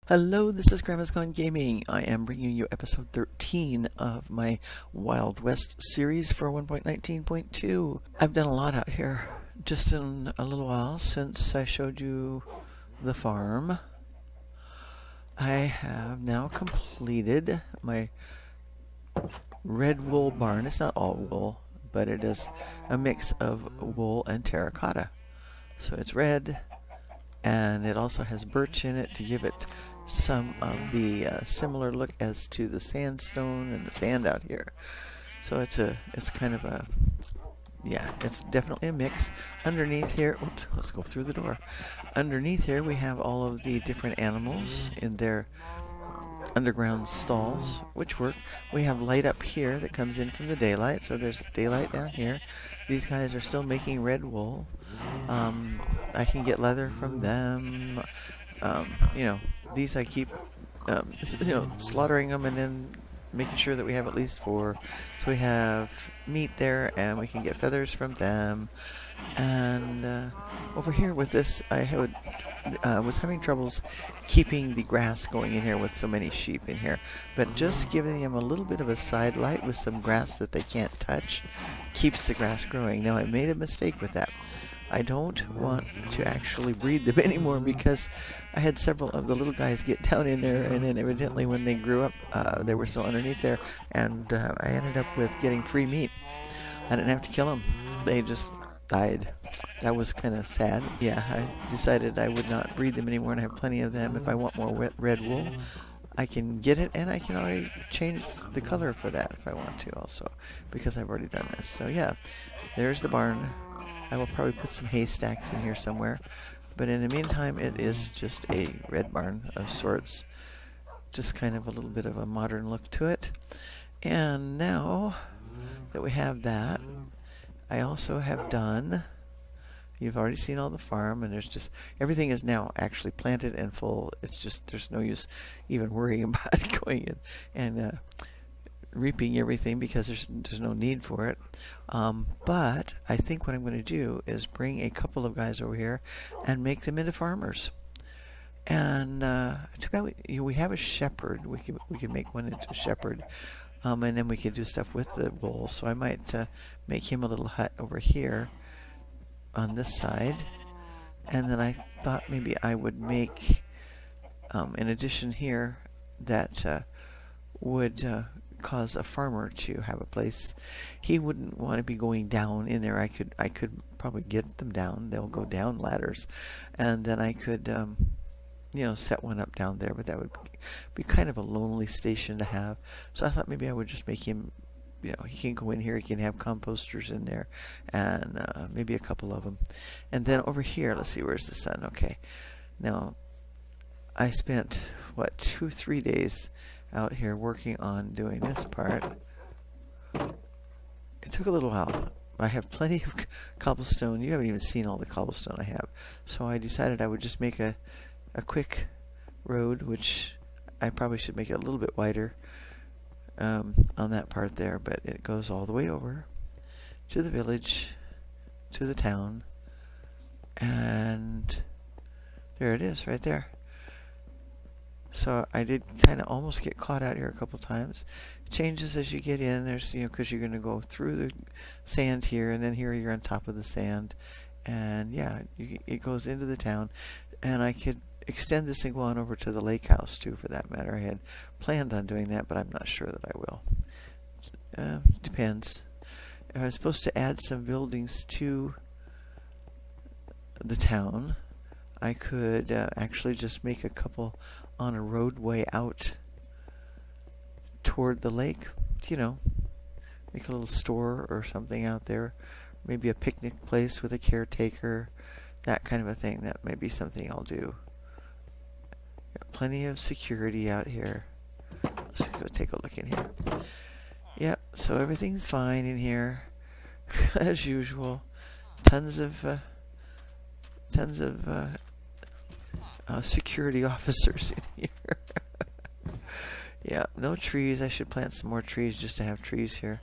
Hello, this is Grandma's Gone Gaming. I am bringing you episode 13 of my Wild West series for 1.19.2. I've done a lot out here just in a little while since I showed you the farm. I have now completed my red wool barn. It's not all wool, but it is a mix of wool and terracotta. So it's red, and it also has birch in it to give it some of the similar look as to the sandstone and the sand out here. So it's kind of a, yeah, it's definitely a mix. Underneath here, oops, let's go through the door. Underneath here we have all of the different animals in their underground stalls, which work. We have light up here that comes in from the daylight, so there's daylight down here. These guys are still making red wool. I can get leather from them. These I keep, slaughtering them and then making sure that we have at least 4. So we have meat there, and we can get feathers from them. And over here with this, I was having troubles keeping the grass going in here with so many sheep in here. But just giving them a little bit of a side light with some grass that they can't touch keeps the grass growing. Now, I made a mistake with that. I don't want to actually breed them anymore because I had several of the little guys get down in there, and then evidently when they grew up, they were still underneath there, and I ended up with getting free meat. I didn't have to kill them. They just died. That was kind of sad. Yeah, I decided I would not breed them anymore, and I have plenty of them. If I want more red wool, I can get it, and I can already change the color for that if I want to also, because I've already done this. So yeah, there's the barn. I will probably put some haystacks in here somewhere, but in the meantime it is just a red barn of sorts, just kind of a little bit of a modern look to it. And now that we have that, I also have done, you've already seen all the farm, and there's just, everything is now actually planted and full. It's just, there's no use even worrying about going in and reaping everything because there's no need for it. But I think what I'm going to do is bring a couple of guys over here and make them into farmers. And too bad we have a shepherd. We could make one into a shepherd, and then we could do stuff with the wool. So I might make him a little hut over here on this side. And then I thought maybe I would make an addition here that would cause a farmer to have a place. He wouldn't want to be going down in there. I could probably get them down. They'll go down ladders, and then I could set one up down there, but that would be kind of a lonely station to have. So I thought maybe I would just make him, he can go in here, he can have composters in there, and maybe a couple of them. And then over here, let's see, where's the sun? Okay, now I spent 2-3 days out here working on doing this part. It took a little while. I have plenty of cobblestone. You haven't even seen all the cobblestone I have. So I decided I would just make a quick road, which I probably should make it a little bit wider on that part there, but it goes all the way over to the village, to the town, and there it is right there. So I did kind of almost get caught out here a couple times. It changes as you get in. There's, because you're going to go through the sand here, and then here you're on top of the sand. And yeah, it goes into the town. And I could extend this and go on over to the lake house too, for that matter. I had planned on doing that, but I'm not sure that I will. Depends. If I was supposed to add some buildings to the town, I could actually just make a couple on a roadway out toward the lake, make a little store or something out there, maybe a picnic place with a caretaker, that kind of a thing. That may be something I'll do. Got plenty of security out here. Let's go take a look in here. Yep, so everything's fine in here as usual. Tons of security officers in here. Yeah, no trees. I should plant some more trees just to have trees here.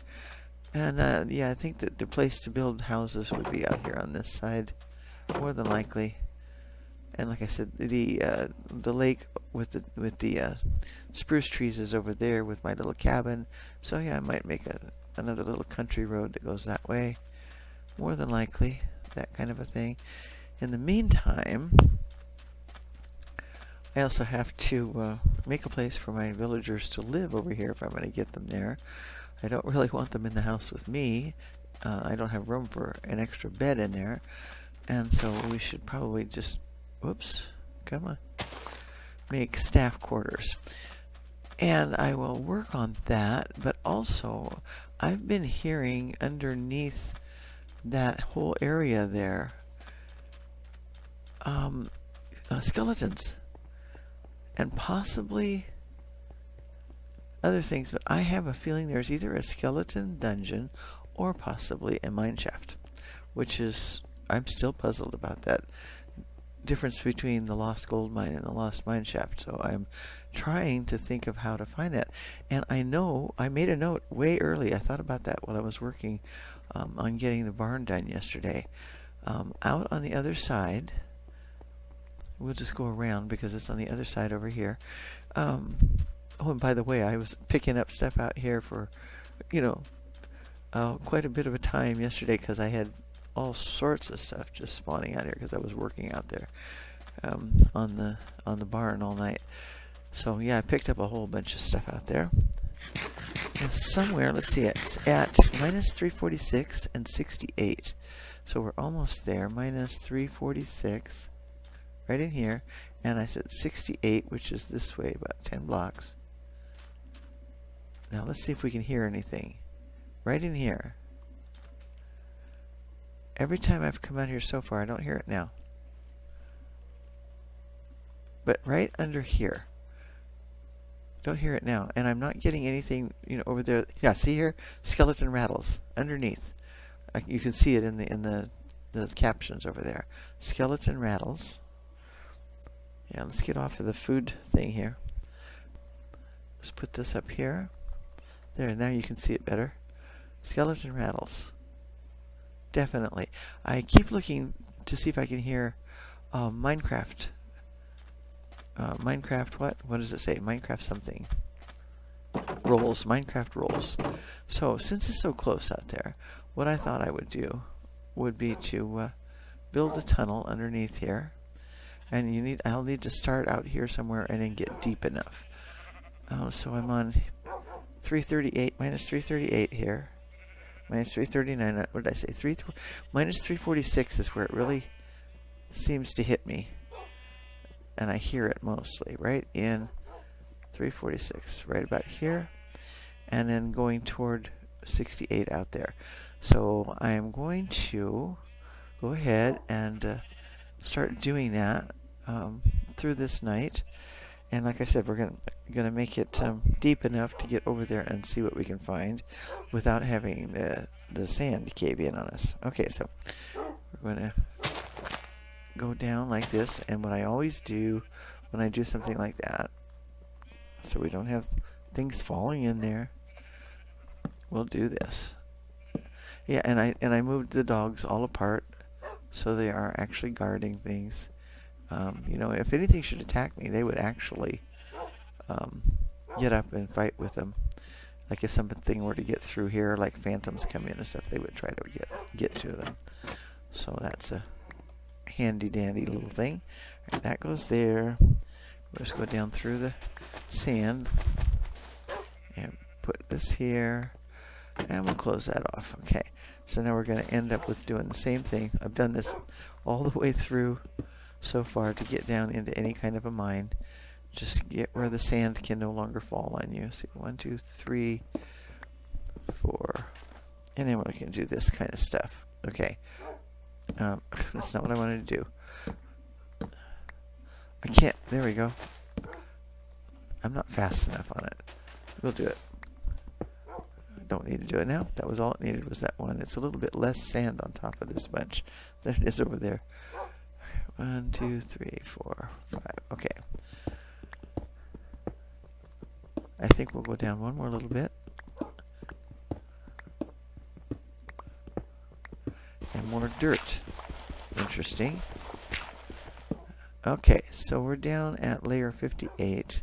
And I think that the place to build houses would be out here on this side, more than likely. And like I said, the lake with the spruce trees is over there with my little cabin. So yeah, I might make another little country road that goes that way. More than likely, that kind of a thing. In the meantime, I also have to make a place for my villagers to live over here if I'm going to get them there. I don't really want them in the house with me. I don't have room for an extra bed in there. And so we should probably just, whoops, come on, make staff quarters. And I will work on that, but also I've been hearing underneath that whole area there skeletons and possibly other things, but I have a feeling there's either a skeleton dungeon or possibly a mine shaft, which is, I'm still puzzled about that difference between the lost gold mine and the lost mine shaft. So I'm trying to think of how to find that. And I know I made a note way early. I thought about that while I was working on getting the barn done yesterday. Out on the other side, we'll just go around because it's on the other side over here. Oh, and by the way, I was picking up stuff out here for, quite a bit of a time yesterday because I had all sorts of stuff just spawning out here because I was working out there on the barn all night. So yeah, I picked up a whole bunch of stuff out there. And somewhere, let's see, it's at minus 346 and 68. So we're almost there. Minus 346 right in here, and I said 68, which is this way, about 10 blocks. Now let's see if we can hear anything. Right in here. Every time I've come out here so far, I don't hear it now. But right under here. Don't hear it now. And I'm not getting anything, over there. Yeah, see here? Skeleton rattles underneath. You can see it in the captions over there. Skeleton rattles. Yeah, let's get off of the food thing here. Let's put this up here. There, now you can see it better. Skeleton rattles. Definitely. I keep looking to see if I can hear Minecraft. Minecraft what? What does it say? Minecraft something. Rolls. Minecraft rolls. So, since it's so close out there, what I thought I would do would be to build a tunnel underneath here. And I'll need to start out here somewhere and then get deep enough. So I'm on 338, minus 338 here. Minus 339, what did I say? Minus 346 is where it really seems to hit me. And I hear it mostly, right in 346, right about here. And then going toward 68 out there. So I'm going to go ahead and start doing that through this night. And like I said, we're gonna make it deep enough to get over there and see what we can find without having the sand cave in on us. Okay, so we're gonna go down like this, and what I always do when I do something like that, so we don't have things falling in there, we'll do this. Yeah, and I moved the dogs all apart so they are actually guarding things. If anything should attack me, they would actually get up and fight with them. Like if something were to get through here, like phantoms come in and stuff, they would try to get to them. So that's a handy dandy little thing. Right, that goes there. We'll just go down through the sand and put this here, and we'll close that off. Okay, so now we're going to end up with doing the same thing. I've done this all the way through so far to get down into any kind of a mine. Just get where the sand can no longer fall on you. See, 1, 2, 3, 4, and then we can do this kind of stuff. Okay, that's not what I wanted to do. I can't. There we go. I'm not fast enough on it. We'll do it. Don't need to do it now. That was all it needed, was that one. It's a little bit less sand on top of this bunch than it is over there. 1, 2, 3, 4, 5. Okay. I think we'll go down one more little bit. And more dirt. Interesting. Okay, so we're down at layer 58.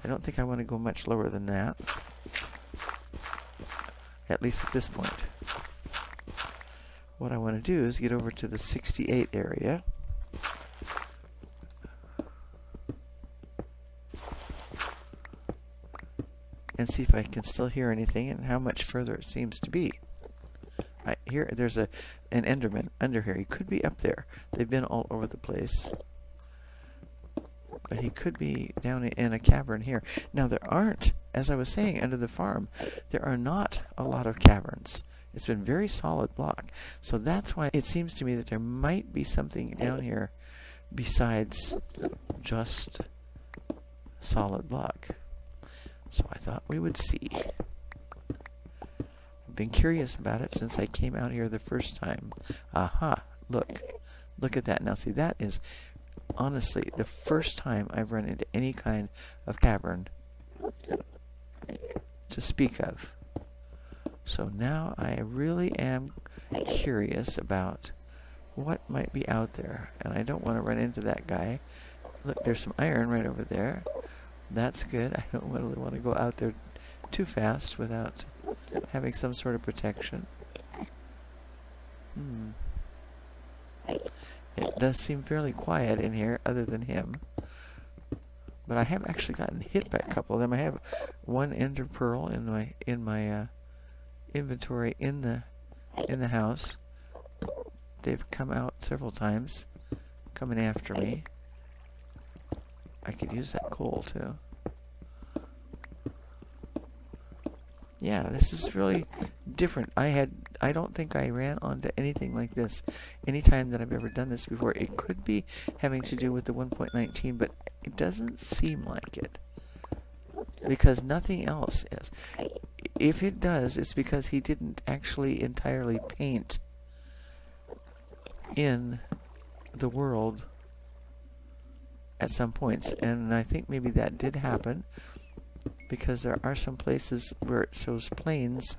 I don't think I want to go much lower than that. At least at this point. What I want to do is get over to the 68 area. And see if I can still hear anything and how much further it seems to be. There's an Enderman under here. He could be up there. They've been all over the place. But he could be down in a cavern here. Now there aren't, as I was saying, under the farm, there are not a lot of caverns. It's been very solid block. So that's why it seems to me that there might be something down here besides just solid block. So I thought we would see. I've been curious about it since I came out here the first time. Aha, look. Look at that. Now see, that is honestly the first time I've run into any kind of cavern to speak of. So now I really am curious about what might be out there. And I don't want to run into that guy. Look, there's some iron right over there. That's good. I don't really want to go out there too fast without having some sort of protection. It does seem fairly quiet in here, other than him. But I have actually gotten hit by a couple of them. I have one ender pearl in my inventory in the house. They've come out several times, coming after me. I could use that coal too. Yeah, this is really different. I don't think I ran onto anything like this any time that I've ever done this before. It could be having to do with the 1.19, but it doesn't seem like it. Because nothing else is. If it does, it's because he didn't actually entirely paint in the world at some points. And I think maybe that did happen, because there are some places where it shows plains,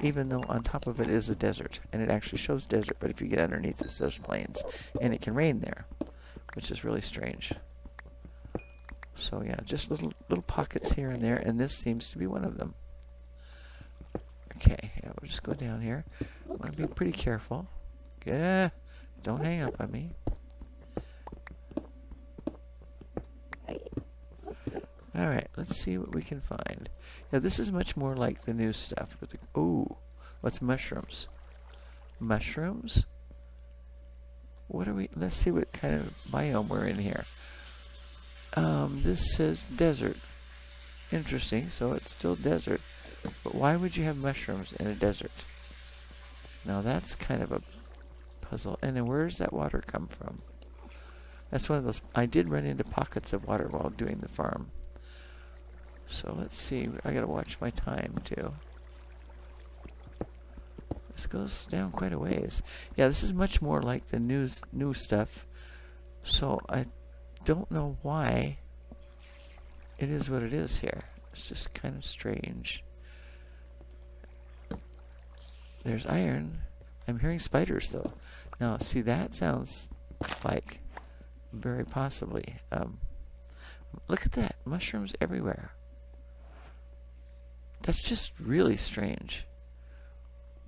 even though on top of it is a desert. And it actually shows desert, but if you get underneath it says plains. And it can rain there, which is really strange. So yeah, just little pockets here and there, and this seems to be one of them. Okay, yeah, we'll just go down here. I want to be pretty careful. Yeah, don't hang up on me. Alright, let's see what we can find. Now this is much more like the new stuff. With the, ooh, what's mushrooms? Mushrooms? What are we, let's see what kind of biome we're in here. This says desert. Interesting, so it's still desert. But why would you have mushrooms in a desert? Now that's kind of a puzzle. And then where does that water come from? That's one of those, I did run into pockets of water while doing the farm. So let's see, I gotta watch my time too. This goes down quite a ways. Yeah, this is much more like the new stuff. So I don't know why it is what it is here. It's just kind of strange. There's iron. I'm hearing spiders though. Now, see, that sounds like very possibly. Look at that. Mushrooms everywhere. That's just really strange.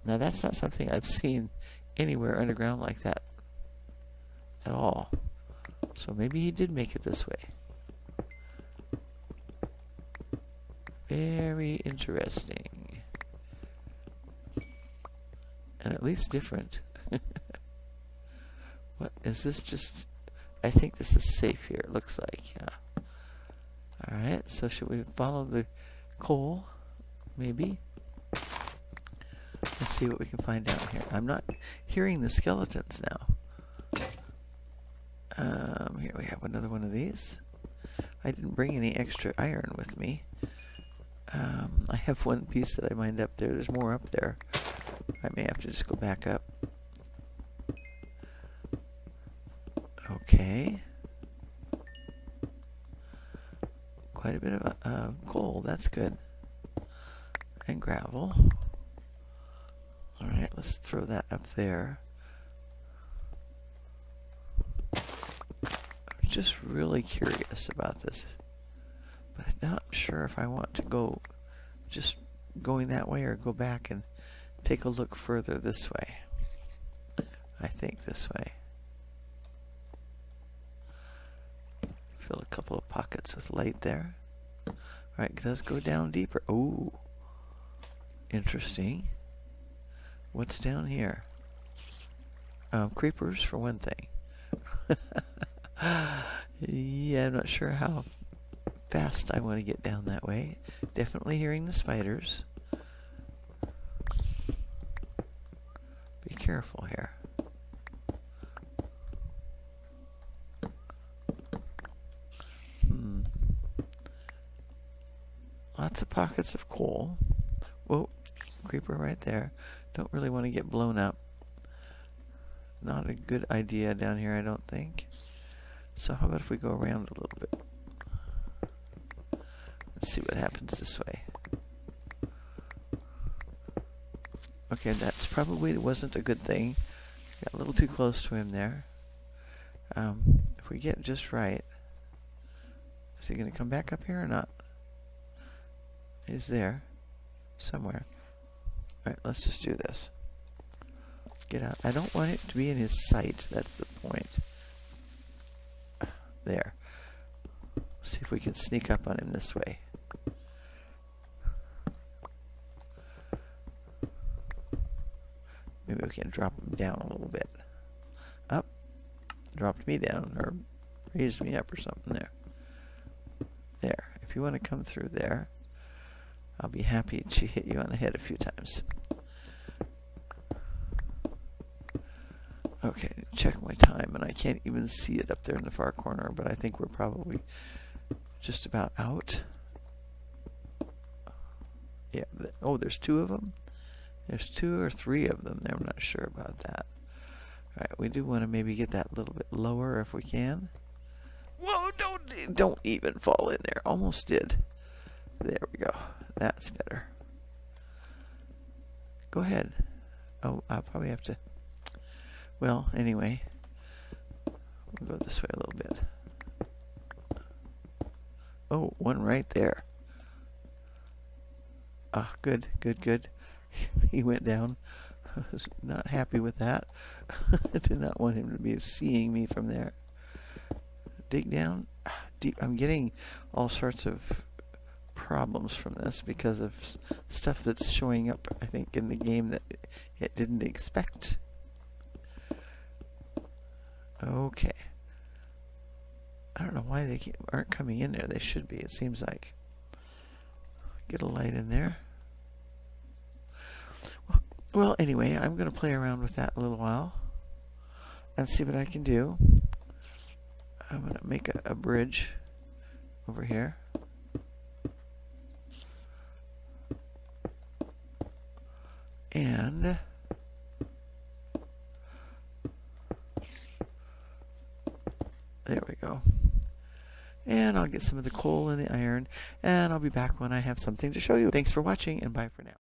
Now, that's not something I've seen anywhere underground like that at all. So maybe he did make it this way. Very interesting. And at least different. What is this? Just, I think this is safe here, it looks like. Yeah. Alright, so should we follow the coal? Maybe. Let's see what we can find down here. I'm not hearing the skeletons now. Here we have another one of these. I didn't bring any extra iron with me. I have one piece that I mined up there. There's more up there. I may have to just go back up. Okay. Quite a bit of coal. That's good. And gravel. Alright, let's throw that up there. just really curious about this. But I'm not sure if I want to go just going that way or go back and take a look further this way. I think this way. Fill a couple of pockets with light there. Alright, it does go down deeper. Oh, interesting. What's down here? Creepers, for one thing. Yeah, I'm not sure how fast I want to get down that way. Definitely hearing the spiders. Be careful here. Lots of pockets of coal. Whoa, creeper right there. Don't really want to get blown up. Not a good idea down here, I don't think. So how about if we go around a little bit? Let's see what happens this way. Okay, that's probably wasn't a good thing. Got a little too close to him there. If we get just right, is he going to come back up here or not? He's there somewhere. Alright, let's just do this. Get out. I don't want it to be in his sight. That's the point. There. See if we can sneak up on him this way. Maybe we can drop him down a little bit. Up. Dropped me down, or raised me up or something there. There. If you want to come through there, I'll be happy to hit you on the head a few times. Okay, check my time, and I can't even see it up there in the far corner, but I think we're probably just about out. Yeah, oh, there's two of them? There's 2 or 3 of them there. I'm not sure about that. Alright, we do want to maybe get that a little bit lower if we can. Whoa, don't even fall in there. Almost did. There we go. That's better. Go ahead. Oh, I'll probably have to... Well, anyway. We'll go this way a little bit. Oh, one right there. Ah, good, good, good. He went down. I was not happy with that. I did not want him to be seeing me from there. Dig down deep. I'm getting all sorts of problems from this because of stuff that's showing up, I think, in the game that it didn't expect. Okay. I don't know why they aren't coming in there. They should be, it seems like. Get a light in there. Well, anyway, I'm going to play around with that a little while and see what I can do. I'm going to make a bridge over here. And there we go. And I'll get some of the coal and the iron, and I'll be back when I have something to show you. Thanks for watching, and bye for now.